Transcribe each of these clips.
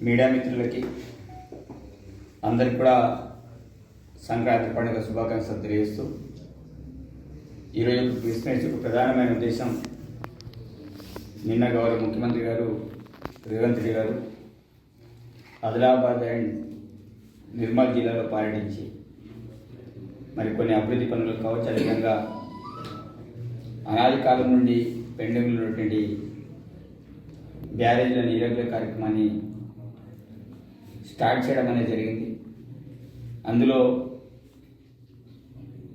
Media మిత్రులకి అందరికి కూడా సంక్రాంతి పండుగ శుభాకాంక్షలు తెలియజేస్తూ ఈరోజు ప్రెస్ మీట్ యొక్క ప్రధానమైన ఉద్దేశం నిన్న గౌరవ ముఖ్యమంత్రి గారు రేవంత్ రెడ్డి గారు ఆదిలాబాద్ అండ్ నిర్మల్ జిల్లాలో పర్యటించి మరి కొన్ని అభివృద్ధి పనులు కావచ్చు, అదేవిధంగా అనాది కాలం నుండి పెండింగ్లో ఉన్నటువంటి బ్యారేజ్ల నీరెగ్యులర్ కార్యక్రమాన్ని స్టార్ట్ చేయడం అనేది జరిగింది. అందులో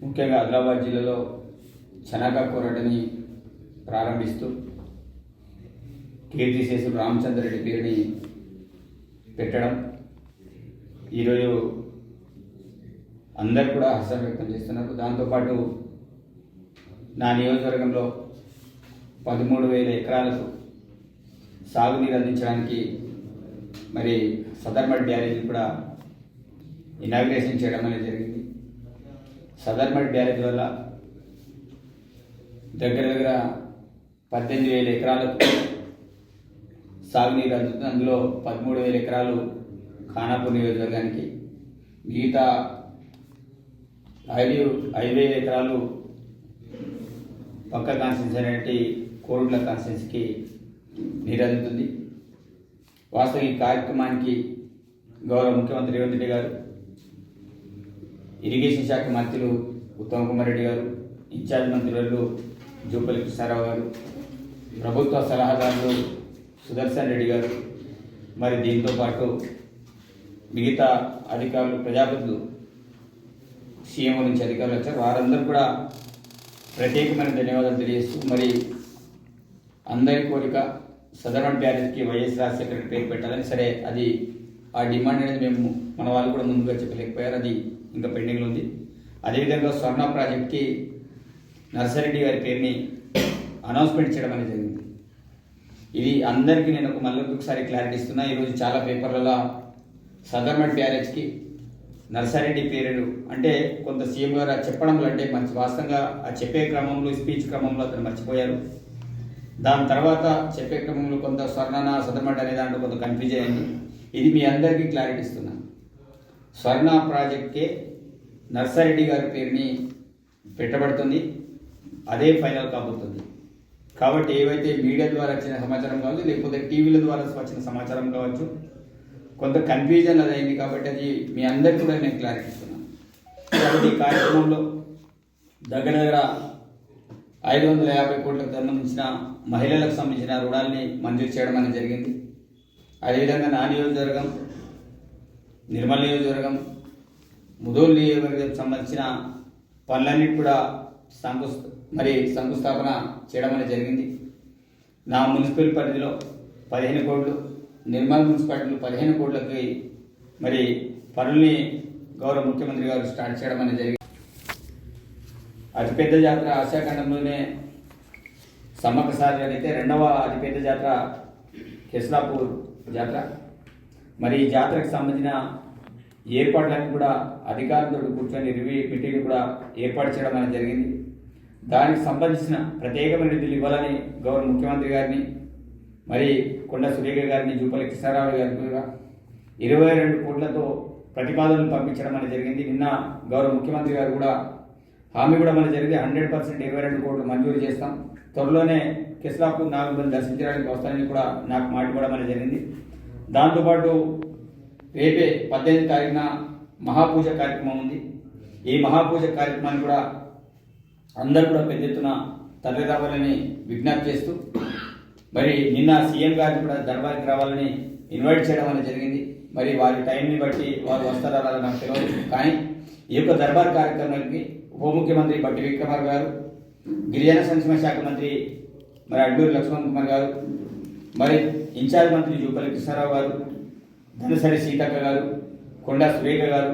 ముఖ్యంగా ఆదిలాబాద్ జిల్లాలో చనాకా కోరటని ప్రారంభిస్తూ కీర్తిశేషులు రామచంద్రరెడ్డి పేరుని పెట్టడం ఈరోజు అందరు కూడా హర్షం వ్యక్తం చేస్తున్నారు. దాంతోపాటు నా నియోజకవర్గంలో 13,000 ఎకరాలకు సాగునీరు అందించడానికి మరి సదర్మడ్ బ్యారేజ్ కూడా ఇనాగ్రేషన్ చేయడం అనేది జరిగింది. సదర్మడ్ బ్యారేజ్ వల్ల దగ్గర 18,000 ఎకరాలకు సాగునీరు అందుతుంది. అందులో 13,000 ఎకరాలు ఖానాపూర్ నియోజకవర్గానికి, మిగతా 5,000 ఎకరాలు పక్క కాన్స్టిట్యూన్సీ అనేటువంటి కోరుట్ల కాన్స్టిట్యూన్సీకి నీరు అందుతుంది. వాస్తవం ఈ కార్యక్రమానికి గౌరవ ముఖ్యమంత్రి రేవంత్ రెడ్డి గారు, ఇరిగేషన్ శాఖ మంత్రులు ఉత్తమ్ కుమార్ రెడ్డి గారు, ఇన్ఛార్జ్ మంత్రులు జూపల్లి కృష్ణారావు గారు, ప్రభుత్వ సలహాదారులు సుదర్శన్ రెడ్డి గారు, మరి దీంతో పాటు మిగతా అధికారులు, ప్రజాప్రతినిధులు, సీఎం నుంచి అధికారులు వచ్చారు. వారందరూ కూడా ప్రత్యేకమైన ధన్యవాదాలు తెలియజేస్తూ మరి అందరి కోరిక సదరన్ బ్యారేజ్కి వైఎస్ రాజశేఖర పేరు పెట్టాలని. సరే, అది ఆ డిమాండ్ అనేది మేము మన వాళ్ళు కూడా ముందుగా చెప్పలేకపోయారు, అది ఇంకా పెండింగ్లో ఉంది. అదేవిధంగా స్వర్ణ ప్రాజెక్ట్కి నర్సారెడ్డి గారి పేరుని అనౌన్స్మెంట్ చేయడం అనేది జరిగింది. ఇది అందరికీ నేను మళ్ళీ ఒకసారి క్లారిటీ ఇస్తున్నా. ఈరోజు చాలా పేపర్లలో సదర్మడ్ బ్యారేజ్కి నర్సారెడ్డి పేరు అంటే కొంత సీఎం గారు చెప్పడంలో అంటే మంచి వాస్తవంగా ఆ చెప్పే క్రమంలో, స్పీచ్ క్రమంలో అతను మర్చిపోయారు. దాని తర్వాత చెప్పే క్రమంలో కొంత స్వర్ణ సదర్మడ్ అనే దాంట్లో కొంత కన్ఫ్యూజ్ అయింది. ఇది మీ అందరికీ క్లారిటీ ఇస్తున్నాను. స్వర్ణ ప్రాజెక్ట్కే నర్సారెడ్డి గారి పేరుని పెట్టబడుతుంది, అదే ఫైనల్ కాబోతుంది. కాబట్టి ఏవైతే మీడియా ద్వారా వచ్చిన సమాచారం కావచ్చు, లేకపోతే టీవీల ద్వారా వచ్చిన సమాచారం కావచ్చు, కొంత కన్ఫ్యూజన్ అది అయింది. కాబట్టి అది మీ అందరికీ కూడా నేను క్లారిటీ ఇస్తున్నాను. కాబట్టి ఈ కార్యక్రమంలో దగ్గర 550 కోట్లకు సంబంధించిన మహిళలకు సంబంధించిన రుణాలని మంజూరు చేయడం అనేది జరిగింది. అదేవిధంగా నా నియోజకవర్గం, నిర్మల్ నియోజకవర్గం, ముదోల్ నియోజకవర్గం సంబంధించిన పనులన్నిటి కూడా శంకుస్థాపన చేయడం అనేది జరిగింది. నా మున్సిపల్ పరిధిలో 15 కోట్లు, నిర్మల్ మున్సిపాలిటీలో 15 కోట్లకి మరి పనుల్ని గౌరవ ముఖ్యమంత్రి గారు స్టార్ట్ చేయడం అనేది జరిగింది. అతిపెద్ద జాతర ఆసియాఖండంలోనే సమ్మక్క సారథి అయితే రెండవ అతిపెద్ద జాతర కెస్లాపూర్ జాతర. మరి ఈ జాతరకు సంబంధించిన ఏర్పాట్లన్నీ కూడా అధికారులతో కూర్చొని రివ్యూ మీటింగ్ కూడా ఏర్పాటు చేయడం అనేది జరిగింది. దానికి సంబంధించిన ప్రత్యేకమైన నిధులు ఇవ్వాలని గౌరవ ముఖ్యమంత్రి గారిని, మరి కొండ సురేఖ గారిని, జూపల్లి కృష్ణారావు గారిని కూడా 22 కోట్లతో ప్రతిపాదనలు పంపించడం అనేది జరిగింది. నిన్న గౌరవ ముఖ్యమంత్రి గారు కూడా హామీ కూడా మన జరిగింది. 100% 22 కోట్లు మంజూరు చేస్తాం, త్వరలోనే కెస్లాపూర్ 4 మంది దర్శించడానికి వస్తానని కూడా నాకు మాట కూడా మన జరిగింది. దాంతోపాటు రేపే 18 తారీఖున మహాపూజ కార్యక్రమం ఉంది. ఈ మహాపూజ కార్యక్రమాన్ని కూడా అందరూ కూడా పెద్ద ఎత్తున తరలి రావాలని విజ్ఞప్తి చేస్తూ, మరి నిన్న సీఎం గారిని కూడా దర్బార్కి రావాలని ఇన్వైట్ చేయడం అనేది జరిగింది. మరి వారి టైంని బట్టి వారు వస్తారా రాదా నాకు తెలియదు. కానీ ఈ యొక్క దర్బార్ కార్యక్రమానికి ఉప ముఖ్యమంత్రి బట్టి విక్రమార్ గారు, గిరిజన సంక్షేమ శాఖ మంత్రి మరి అడ్డూరి లక్ష్మణ్ కుమార్ గారు, మరి ఇన్ఛార్జ్ మంత్రి జూపల్లి కృష్ణారావు గారు, ధనసరి సీతక్క గారు, కొండా సురేఖ గారు,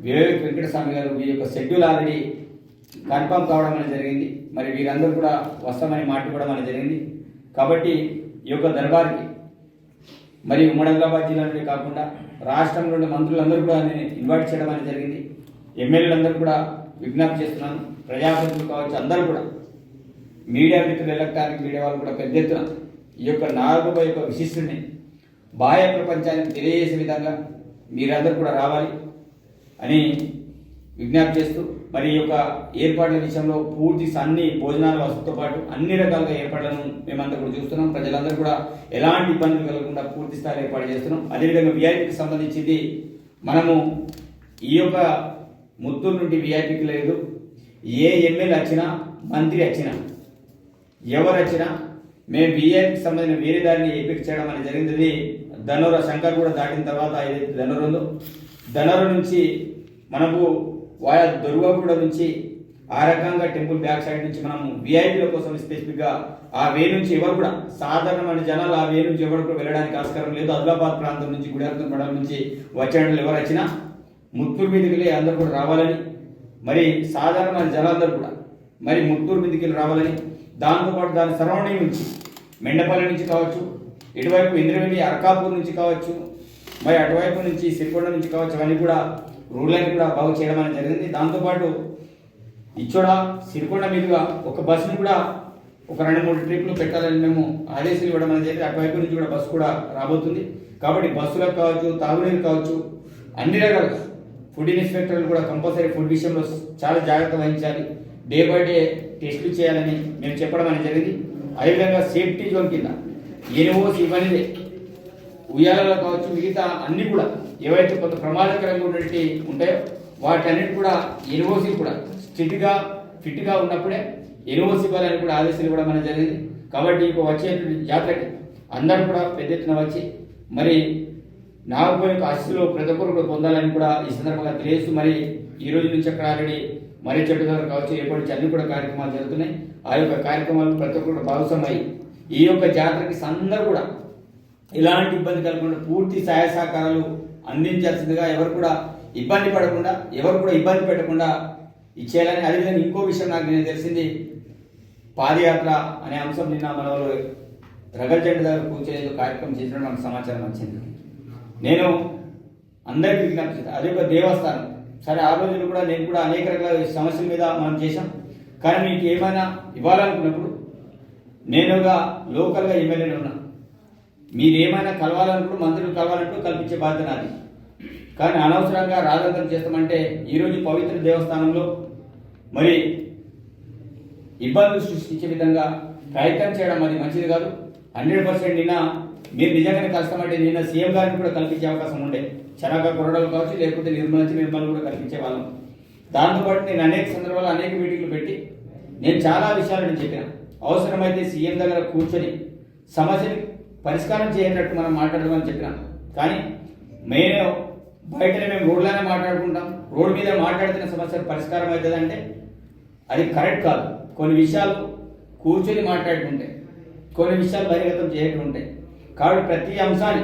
వివేక్ వెంకటస్వామి గారు, వీరి యొక్క షెడ్యూల్ ఆల్రెడీ కన్ఫర్మ్ కావడం అనేది జరిగింది. మరి వీరందరూ కూడా వస్తామని మాట ఇవ్వడం అనేది జరిగింది. కాబట్టి ఈ యొక్క దర్బార్కి మరి ఉమ్మడి ఆదిలాబాద్ జిల్లాలోనే కాకుండా రాష్ట్రంలోని మంత్రులందరూ కూడా నేను ఇన్వైట్ చేయడం అనేది జరిగింది. ఎమ్మెల్యేలందరూ కూడా విజ్ఞప్తి చేస్తున్నాను. ప్రజాప్రతినిధులు కావచ్చు, అందరూ కూడా మీడియా మిత్రులు, ఎలక్ట్రానిక్ మీడియా వాళ్ళు కూడా పెద్ద ఎత్తున ఈ యొక్క నాగబాబు యొక్క విశిష్టుని బాహ్య ప్రపంచానికి తెలియజేసే విధంగా మీరందరూ కూడా రావాలి అని విజ్ఞప్తి చేస్తూ మరి ఈ యొక్క ఏర్పాట్ల విషయంలో పూర్తి అన్ని భోజనాల వసతితో పాటు అన్ని రకాలుగా ఏర్పాట్లను మేమంతా కూడా చూస్తున్నాం. ప్రజలందరూ కూడా ఎలాంటి ఇబ్బందులు కలగకుండా పూర్తి స్థాయిలో ఏర్పాటు చేస్తున్నాం. అదేవిధంగా విఐపికి సంబంధించింది మనము ఈ యొక్క ముత్తూరు నుండి విఐపికి లేదు, ఏ ఎమ్మెల్యే వచ్చినా మంత్రి వచ్చినా ఎవరు వచ్చినా మేము విఐపికి సంబంధించిన వేరే దారిని ఏపీకి చేయడం అనేది జరిగింది. ధనోర శంకర్ కూడా దాటిన తర్వాత ఏదైతే ధనోర ఉందో ధనోర నుంచి మనకు వాయా దొరువగూడ నుంచి ఆ రకంగా టెంపుల్ బ్యాక్ సైడ్ నుంచి మనము విఐపీల కోసం స్పెసిఫిక్గా ఆ వే నుంచి ఎవరు కూడా సాధారణమైన జనాలు ఆ వే నుంచి ఎవరు కూడా వెళ్ళడానికి ఆస్కారం లేదు. ఆదిలాబాద్ ప్రాంతం నుంచి గుడిహత్న మండలం నుంచి వచ్చే ఎవరు వచ్చినా ముత్తూరు మీదకి వెళ్ళి అందరూ కూడా రావాలని, మరి సాధారణమైన జనాలందరూ కూడా మరి ముత్తూరు మీదకి వెళ్ళి రావాలని, దాంతోపాటు దాని సరౌండింగ్ నుంచి మెండపల్లి నుంచి కావచ్చు, ఇటువైపు ఇంద్రవెల్లి అరకాపూర్ నుంచి కావచ్చు, మరి అటువైపు నుంచి సిరికొండ నుంచి కావచ్చు, అవన్నీ కూడా రోడ్లన్నీ కూడా బాగు చేయడం అనేది జరిగింది. దాంతోపాటు ఇచ్చోడ సిరికొండ మీదుగా ఒక బస్సును కూడా ఒక 2-3 ట్రిప్లు పెట్టాలని మేము ఆదేశాలు ఇవ్వడం అనేది జరిగింది. అటువైపు నుంచి కూడా బస్సు కూడా రాబోతుంది. కాబట్టి బస్సులకు కావచ్చు, తాగునీరు కావచ్చు, అన్ని రకాలుగా ఫుడ్ ఇన్స్పెక్టర్లు కూడా కంపల్సరీ ఫుడ్ విషయంలో చాలా జాగ్రత్త వహించాలి, డే బై డే టెస్టులు చేయాలని మేము చెప్పడం అనేది జరిగింది. అదేవిధంగా సేఫ్టీ జోన్ కింద ఎన్ఓసి ఇవన్నీ ఉయ్యాలలో కావచ్చు, మిగతా అన్ని కూడా ఏవైతే కొంత ప్రమాదకరంగా ఉన్నట్టు ఉంటాయో వాటన్నిటి కూడా ఎన్ఓసి కూడా ఫిట్గా ఉన్నప్పుడే ఎన్ఓసి ఇవ్వాలని కూడా ఆదేశాలు ఇవ్వడం అనేది జరిగింది. కాబట్టి ఇప్పుడు వచ్చే జాతరకి అందరూ కూడా పెద్ద ఎత్తున వచ్చి మరి నాగపూర్ యొక్క ఆశీస్సులో ప్రతి ఒక్కరు కూడా పొందాలని కూడా ఈ సందర్భంగా తెలియజేస్తూ మరి ఈ రోజు నుంచి అక్కడ ఆల్రెడీ మరీ చెట్టు దగ్గర కావచ్చు రేపటి నుంచి అన్ని కూడా కార్యక్రమాలు జరుగుతున్నాయి. ఆ యొక్క కార్యక్రమాలు ప్రతి ఒక్కరు కూడా భాగస్వామై ఈ యొక్క జాతరకి అందరూ కూడా ఎలాంటి ఇబ్బంది కలగకుండా పూర్తి సహాయ సహకారాలు అందించాల్సిందిగా, ఎవరు కూడా ఇబ్బంది పడకుండా, ఎవరు కూడా ఇబ్బంది పెట్టకుండా ఇచ్చేయాలని. అదేవిధంగా ఇంకో విషయం నాకు నేను తెలిసింది, పాదయాత్ర అనే అంశం నిన్న మన వాళ్ళు రగల్ జెండా దగ్గర కూర్చొని కార్యక్రమం చేసినట్టు నాకు సమాచారం వచ్చింది. నేను అందరికీ విజ్ఞప్తి చేస్తాను, అది ఒక దేవస్థానం. సరే ఆ రోజులు కూడా నేను కూడా అనేక రకాల సమస్యల మీద మనం చేశాం. కానీ మీకు ఏమైనా ఇవ్వాలనుకున్నప్పుడు నేనుగా లోకల్గా ఎమ్మెల్యేలు ఉన్నా, మీరు ఏమైనా కలవాలనుకున్నప్పుడు మంత్రులు కలవాలన్నప్పుడు కల్పించే బాధ్యత నాది. కానీ అనవసరంగా రాజంతం చేస్తామంటే ఈరోజు పవిత్ర దేవస్థానంలో మరి ఇబ్బందులు సృష్టించే విధంగా ప్రయత్నం చేయడం అది మంచిది కాదు. 100% నిన్న మీరు నిజంగానే కష్టమంటే నిన్న సీఎం గారిని కూడా కల్పించే అవకాశం ఉండే, చనక కొరడలు కావచ్చు, లేకపోతే నిర్మలించి మిమ్మల్ని కూడా కల్పించే వాళ్ళం. దాంతోపాటు నేను అనేక సందర్భాలు అనేక మీటింగ్లు పెట్టి నేను చాలా విషయాలు నేను చెప్పిన, అవసరమైతే సీఎం దగ్గర కూర్చొని సమస్యని పరిష్కారం చేయనట్టు మనం మాట్లాడమని చెప్పినాం. కానీ మేము బయటనే మేము రోడ్లోనే మాట్లాడుకుంటాం, రోడ్డు మీద మాట్లాడుతున్న సమస్యలు పరిష్కారం అవుతుందంటే అది కరెక్ట్ కాదు. కొన్ని విషయాలు కూర్చొని మాట్లాడుకుంటే, కొన్ని విషయాలు బహిర్గతం చేయకుంటాయి. కాబట్టి ప్రతి అంశాన్ని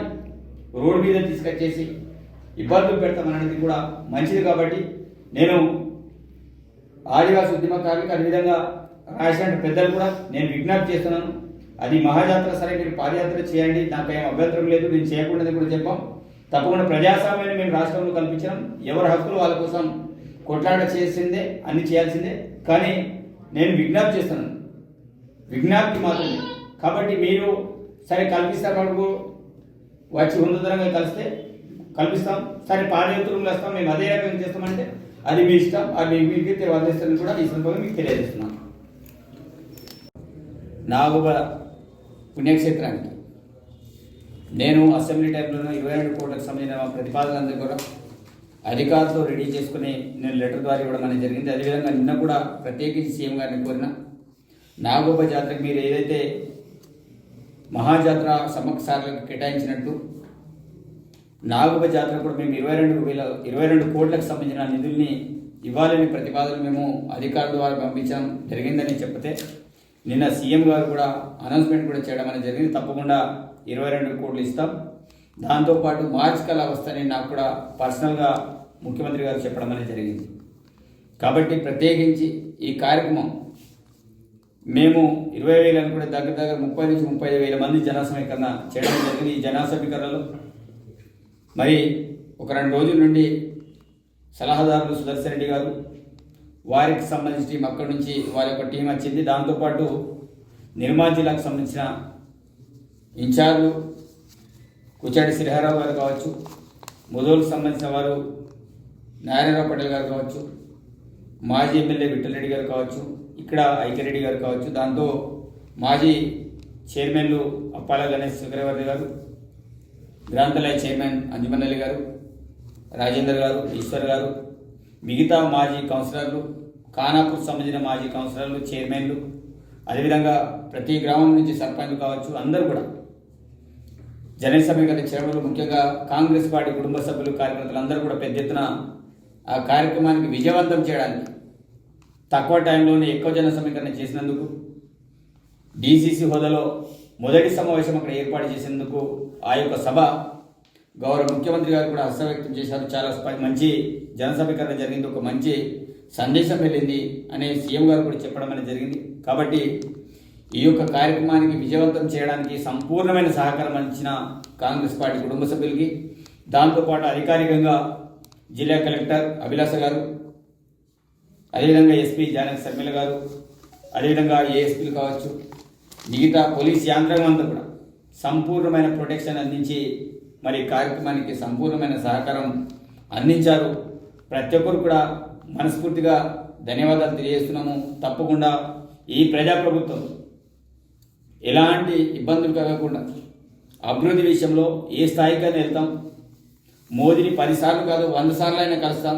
రోడ్డు మీద తీసుకొచ్చేసి ఇబ్బందులు పెడతామనేది కూడా మంచిది. కాబట్టి నేను ఆదివాసీ ఉద్యమకారులకు అదేవిధంగా రాసినట్టు పెద్దలు కూడా నేను విజ్ఞప్తి చేస్తున్నాను, అది మహాజాతర సరే మీరు పాదయాత్ర చేయండి, నాకు ఏం అభ్యంతరం లేదు, నేను చేయకూడదని కూడా చెప్పాం. తప్పకుండా ప్రజాస్వామ్యాన్ని మేము రాష్ట్రంలో కల్పించాం, ఎవరి హక్కులు వాళ్ళ కోసం కొట్లాట చేసిందే, అన్ని చేయాల్సిందే. కానీ నేను విజ్ఞప్తి చేస్తున్నాను, విజ్ఞప్తి మాత్రమే. కాబట్టి మీరు సరే కల్పిస్తారు వరకు వచ్చి ఉన్నతంగా కలిస్తే కల్పిస్తాం, సరే పాదయాత్రలు వస్తాం, మేము అదే రకంగా చేస్తామంటే అది మీ ఇష్టం, అది మీకు వర్తిస్తుందని కూడా ఈ సందర్భంగా మీకు తెలియజేస్తున్నాం. నాగుబ పుణ్యక్షేత్రానికి నేను అసెంబ్లీ టైంలో 22 కోట్లకు సంబంధించిన ప్రతిపాదనలందరూ కూడా అధికారులతో రెడీ చేసుకుని నేను లెటర్ ద్వారా ఇవ్వడం అనేది జరిగింది. అదేవిధంగా నిన్న కూడా ప్రత్యేకించి సీఎం గారిని కోరిన నాగోబ జాతరకి మీరు ఏదైతే మహాజాతర సమక్షాలకు కేటాయించినట్టు నాగోబ జాతర కూడా మేము 22 కోట్లకు సంబంధించిన నిధుల్ని ఇవ్వాలని ప్రతిపాదన మేము అధికారుల ద్వారా పంపించడం జరిగిందని చెప్తే నిన్న సీఎం గారు కూడా అనౌన్స్మెంట్ కూడా చేయడం అనేది జరిగింది. తప్పకుండా 22 కోట్లు ఇస్తాం. దాంతోపాటు మార్చి కల్లా వస్తానని నాకు కూడా పర్సనల్గా ముఖ్యమంత్రి గారు చెప్పడం అనేది జరిగింది. కాబట్టి ప్రత్యేకించి ఈ కార్యక్రమం మేము 20,000 అని కూడా దగ్గర 30 నుంచి 35,000 మంది జన సమీకరణ చేయడం జరిగింది. ఈ జన సమీకరణలో మరి ఒక 2 రోజుల నుండి సలహాదారులు సుదర్శన్ రెడ్డి గారు, వారికి సంబంధించిన టీం అక్కడి నుంచి వారి యొక్క టీం వచ్చింది. దాంతోపాటు నిర్మల్ జిల్లాకు సంబంధించిన ఇన్ఛార్జు కుచాడి శ్రీహరావు గారు కావచ్చు, ముదోలుకు సంబంధించిన వారు నారాయణరావు పటేల్ గారు కావచ్చు, మాజీ ఎమ్మెల్యే విఠలరెడ్డి గారు కావచ్చు, ఇక్కడ ఐక్యరెడ్డి గారు కావచ్చు, దాంతో మాజీ చైర్మన్లు అప్పాల గణేష్ చక్రవర్తి గారు, గ్రాంథాలయ చైర్మన్ అంజుమన్ అలీ గారు, రాజేందర్ గారు, ఈశ్వర్ గారు, మిగతా మాజీ కౌన్సిలర్లు, ఖానాపూర్ సంబంధించిన మాజీ కౌన్సిలర్లు, చైర్మన్లు, అదేవిధంగా ప్రతి గ్రామం నుంచి సర్పంచ్లు కావచ్చు, అందరూ కూడా జన సమీకరణ చైర్మన్లు, ముఖ్యంగా కాంగ్రెస్ పార్టీ కుటుంబ సభ్యులు, కార్యకర్తలు అందరూ కూడా పెద్ద ఎత్తున ఆ కార్యక్రమానికి విజయవంతం చేయడానికి తక్కువ టైంలోనే ఎక్కువ జన సమీకరణ చేసినందుకు, డీసీసీ హోదాలో మొదటి సమావేశం అక్కడ ఏర్పాటు చేసేందుకు ఆ యొక్క సభ గౌరవ ముఖ్యమంత్రి గారు కూడా హర్షం వ్యక్తం చేశారు. చాలా మంచి జన సమీకరణ జరిగింది, ఒక మంచి సందేశం వెళ్ళింది అనే సీఎం గారు కూడా చెప్పడం అనేది జరిగింది. కాబట్టి ఈ యొక్క కార్యక్రమానికి విజయవంతం చేయడానికి సంపూర్ణమైన సహకారం అందించిన కాంగ్రెస్ పార్టీ కుటుంబ సభ్యులకి, దాంతోపాటు అధికారికంగా జిల్లా కలెక్టర్ అభిలాష గారు, అదేవిధంగా ఎస్పీ జానకి శర్మిల గారు, అదేవిధంగా ఏఎస్పీలు కావచ్చు, మిగతా పోలీస్ యంత్రాంగం అంతా కూడా సంపూర్ణమైన ప్రొటెక్షన్ అందించి మరి కార్యక్రమానికి సంపూర్ణమైన సహకారం అందించారు. ప్రతి ఒక్కరు కూడా మనస్ఫూర్తిగా ధన్యవాదాలు తెలియజేస్తున్నాము. తప్పకుండా ఈ ప్రజాప్రభుత్వం ఎలాంటి ఇబ్బందులు కలగకుండా అభివృద్ధి విషయంలో ఏ స్థాయికైనా వెళ్తాం. మోదీని 10 సార్లు కాదు 100 సార్లు అయినా కలుస్తాం.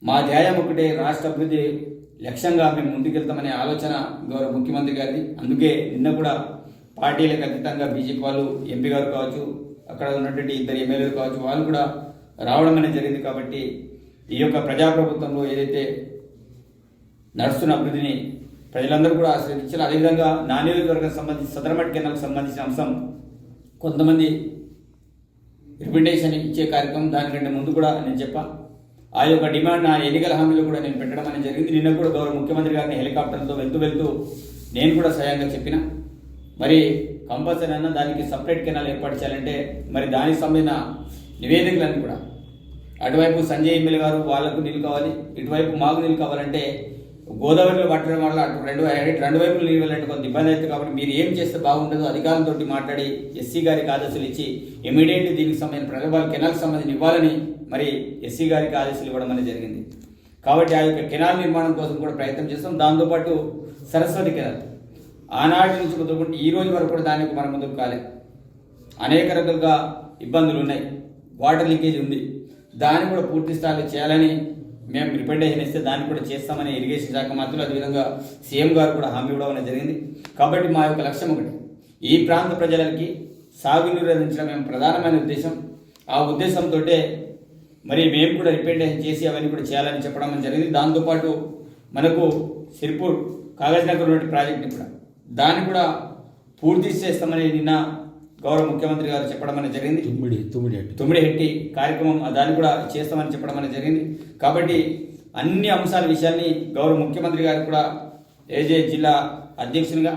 మా ధ్యేయం ఒకటే, రాష్ట్ర అభివృద్ధి లక్ష్యంగా మేము ముందుకెళ్తామనే ఆలోచన గౌరవ ముఖ్యమంత్రి గారిది. అందుకే నిన్న కూడా పార్టీలకు అతీతంగా బీజేపీ వాళ్ళు, ఎంపీ గారు కావచ్చు, అక్కడ ఉన్నటువంటి 2 ఎమ్మెల్యేలు కావచ్చు, వాళ్ళు కూడా రావడం అనేది జరిగింది. కాబట్టి ఈ యొక్క ప్రజాప్రభుత్వంలో ఏదైతే నడుస్తున్న అభివృద్ధిని ప్రజలందరూ కూడా ఆశ్రయించారు. అదేవిధంగా నా నియోజకవర్గానికి సంబంధించి సదరమట్ కేంద్రానికి సంబంధించిన అంశం కొంతమంది రిప్రజెంటేషన్ ఇచ్చే కార్యక్రమం, దానికంటే ముందు కూడా నేను చెప్పా ఆ యొక్క డిమాండ్ నా ఎన్నికల హామీలో కూడా నేను పెట్టడం అనేది జరిగింది. నిన్న కూడా గౌరవ ముఖ్యమంత్రి గారిని హెలికాప్టర్తో వెళ్తూ నేను కూడా స్వయంగా చెప్పిన, మరి కంపల్సరీ అన్న దానికి సపరేట్ కెనాల్ ఏర్పాటు చేయాలంటే మరి దానికి సంబంధించిన నివేదికలన్నీ కూడా అటువైపు సంజయ్ ఎమ్మెల్యే గారు వాళ్ళకు నీళ్ళు కావాలి, ఇటువైపు మాకు నీళ్ళు కావాలంటే గోదావరిలో పట్టడం వల్ల అటు రెండు వైపులు నీళ్ళు వెళ్ళంటే కొంత ఇబ్బంది అవుతుంది. కాబట్టి మీరు ఏం చేస్తే బాగుంటుందో అధికారులతో మాట్లాడి ఎస్సీ గారికి ఆదేశాలు ఇచ్చి ఇమీడియట్ దీనికి సంబంధించిన ప్రగల్భాలు కెనాల్కి సంబంధించి ఇవ్వాలని మరి ఎస్సీ గారికి ఆదేశాలు ఇవ్వడం అనేది జరిగింది. కాబట్టి ఆ యొక్క కెనాల్ నిర్మాణం కోసం కూడా ప్రయత్నం చేస్తాం. దాంతోపాటు సరస్వతి కెనాల్ ఆనాటి నుంచి మొదలుకుంటే ఈ రోజు వరకు కూడా దానికి మన ముందుకు కాలే, అనేక రకాలుగా ఇబ్బందులు ఉన్నాయి, వాటర్ లీకేజ్ ఉంది. దాన్ని కూడా పూర్తి స్థాయిలో చేయాలని మేము రిప్రజెంటేషన్ ఇస్తే దాన్ని కూడా చేస్తామని ఇరిగేషన్ శాఖ మంత్రులు, అదేవిధంగా సీఎం గారు కూడా హామీ ఇవ్వడం అనేది జరిగింది. కాబట్టి మా యొక్క లక్ష్యం ఒకటి, ఈ ప్రాంత ప్రజలకి సాగునీరు అందించడం మేము ప్రధానమైన ఉద్దేశం. ఆ ఉద్దేశంతో మరి మేము కూడా రిప్రజెంటేషన్ చేసి అవన్నీ కూడా చేయాలని చెప్పడం అనేది జరిగింది. దాంతోపాటు మనకు సిరిపూర్ కాగజ్ నగర్ ఉన్నటువంటి ప్రాజెక్ట్ని కూడా దాన్ని కూడా పూర్తి చేస్తామని నిన్న గౌరవ ముఖ్యమంత్రి గారు చెప్పడం అనేది జరిగింది. తుమ్మిడిహెట్టి కార్యక్రమం దాన్ని కూడా చేస్తామని చెప్పడం అనేది జరిగింది. కాబట్టి అన్ని అంశాల విషయాన్ని గౌరవ ముఖ్యమంత్రి గారు కూడా ఏజే జిల్లా అధ్యక్షునిగా,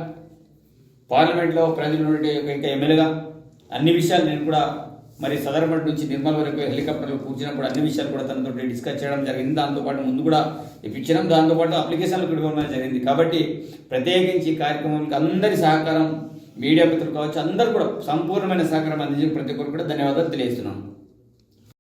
పార్లమెంట్లో ప్రజలు ఇంకా ఎమ్మెల్యేగా అన్ని విషయాలు నేను కూడా మరి సదరమట్ నుంచి నిర్మల్ వరకు హెలికాప్టర్లు కూర్చున్నప్పుడు అన్ని విషయాలు కూడా తనతో డిస్కస్ చేయడం జరిగింది. దాంతోపాటు ముందు కూడా ఇప్పించడం, దాంతోపాటు అప్లికేషన్లు కూడా ఇవ్వడం జరిగింది. కాబట్టి ప్రత్యేకించి కార్యక్రమానికి అందరి సహకారం, మీడియా మిత్రులు కావచ్చు, అందరూ కూడా సంపూర్ణమైన సహకారం అందించిన ప్రతి ఒక్కరు కూడా ధన్యవాదాలు తెలియజేస్తున్నాను.